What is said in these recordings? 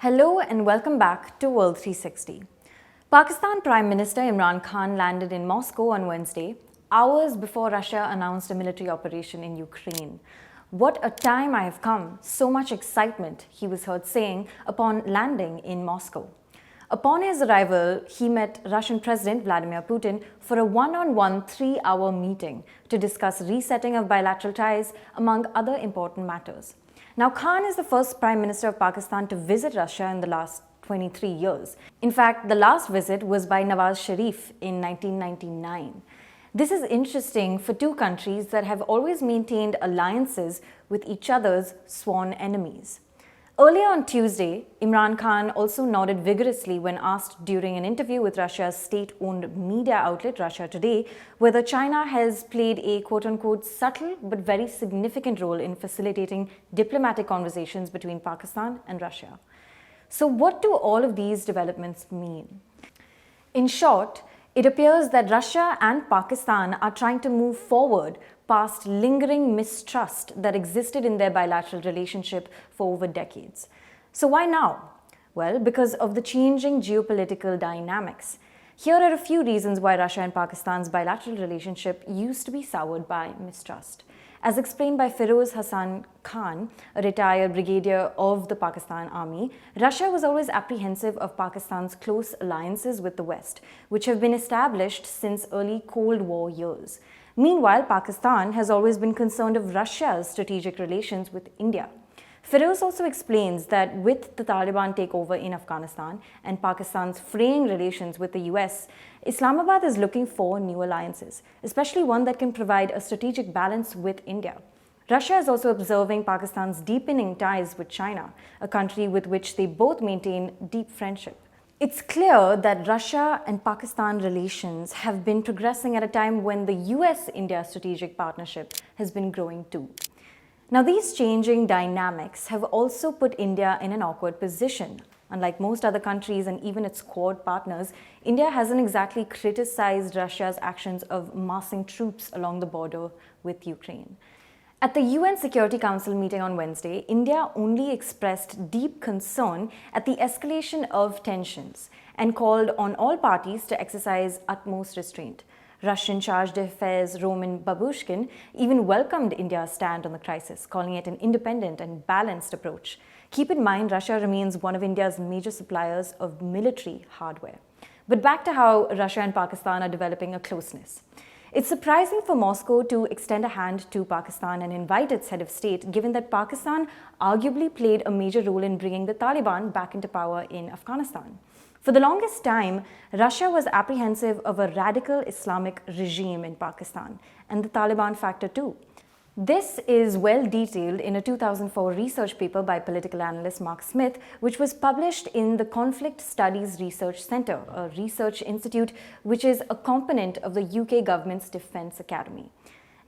Hello and welcome back to World 360. Pakistan Prime Minister Imran Khan landed in Moscow on Wednesday, hours before Russia announced a military operation in Ukraine. "What a time I have come, so much excitement," he was heard saying upon landing in Moscow. Upon his arrival, he met Russian President Vladimir Putin for a one-on-one 3-hour meeting to discuss resetting of bilateral ties, among other important matters. Now, Khan is the first Prime Minister of Pakistan to visit Russia in the last 23 years. In fact, the last visit was by Nawaz Sharif in 1999. This is interesting for two countries that have always maintained alliances with each other's sworn enemies. Earlier on Tuesday, Imran Khan also nodded vigorously when asked during an interview with Russia's state-owned media outlet Russia Today whether China has played a quote-unquote subtle but very significant role in facilitating diplomatic conversations between Pakistan and Russia. So what do all of these developments mean? In short, it appears that Russia and Pakistan are trying to move forward past lingering mistrust that existed in their bilateral relationship for over decades. So why now? Well, because of the changing geopolitical dynamics. Here are a few reasons why Russia and Pakistan's bilateral relationship used to be soured by mistrust. As explained by Firoz Hassan Khan, a retired brigadier of the Pakistan Army, Russia was always apprehensive of Pakistan's close alliances with the West, which have been established since early Cold War years. Meanwhile, Pakistan has always been concerned of Russia's strategic relations with India. Firoz also explains that with the Taliban takeover in Afghanistan and Pakistan's fraying relations with the US, Islamabad is looking for new alliances, especially one that can provide a strategic balance with India. Russia is also observing Pakistan's deepening ties with China, a country with which they both maintain deep friendship. It's clear that Russia and Pakistan relations have been progressing at a time when the US-India strategic partnership has been growing too. Now, these changing dynamics have also put India in an awkward position. Unlike most other countries and even its Quad partners, India hasn't exactly criticized Russia's actions of massing troops along the border with Ukraine. At the UN Security Council meeting on Wednesday, India only expressed deep concern at the escalation of tensions and called on all parties to exercise utmost restraint. Russian Charge d'Affaires Roman Babushkin even welcomed India's stand on the crisis, calling it an independent and balanced approach. Keep in mind, Russia remains one of India's major suppliers of military hardware. But back to how Russia and Pakistan are developing a closeness. It's surprising for Moscow to extend a hand to Pakistan and invite its head of state, given that Pakistan arguably played a major role in bringing the Taliban back into power in Afghanistan. For the longest time, Russia was apprehensive of a radical Islamic regime in Pakistan, and the Taliban factor too. This is well detailed in a 2004 research paper by political analyst Mark Smith, which was published in the Conflict Studies Research Centre, a research institute which is a component of the UK government's Defence Academy.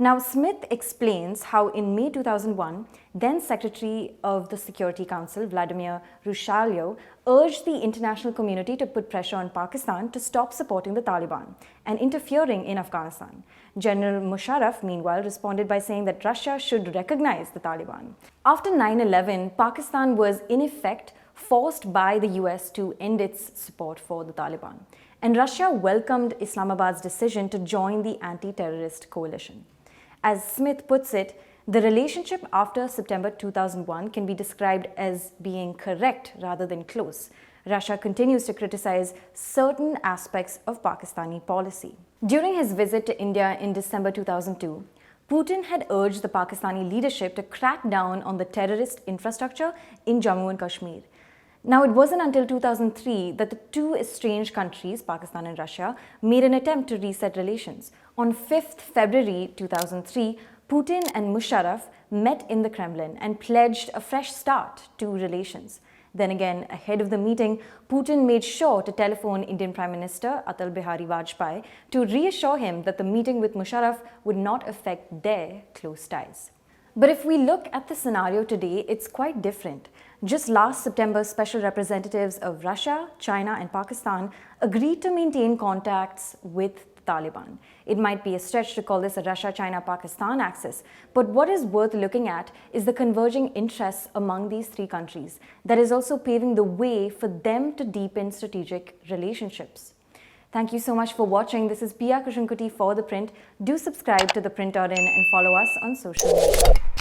Now, Smith explains how in May 2001, then Secretary of the Security Council Vladimir Rushalyo urged the international community to put pressure on Pakistan to stop supporting the Taliban and interfering in Afghanistan. General Musharraf, meanwhile, responded by saying that Russia should recognize the Taliban. After 9/11, Pakistan was in effect forced by the US to end its support for the Taliban, and Russia welcomed Islamabad's decision to join the anti-terrorist coalition. As Smith puts it, the relationship after September 2001 can be described as being correct rather than close. Russia continues to criticize certain aspects of Pakistani policy. During his visit to India in December 2002, Putin had urged the Pakistani leadership to crack down on the terrorist infrastructure in Jammu and Kashmir. Now, it wasn't until 2003 that the two estranged countries, Pakistan and Russia, made an attempt to reset relations. On 5th February 2003, Putin and Musharraf met in the Kremlin and pledged a fresh start to relations. Then again, ahead of the meeting, Putin made sure to telephone Indian Prime Minister Atal Bihari Vajpayee to reassure him that the meeting with Musharraf would not affect their close ties. But if we look at the scenario today, it's quite different. Just last September, special representatives of Russia, China, and Pakistan agreed to maintain contacts with the Taliban. It might be a stretch to call this a Russia-China-Pakistan axis, but what is worth looking at is the converging interests among these three countries that is also paving the way for them to deepen strategic relationships. Thank you so much for watching. This is Pia Krishnankutty for The Print. Do subscribe to The Print and follow us on social media.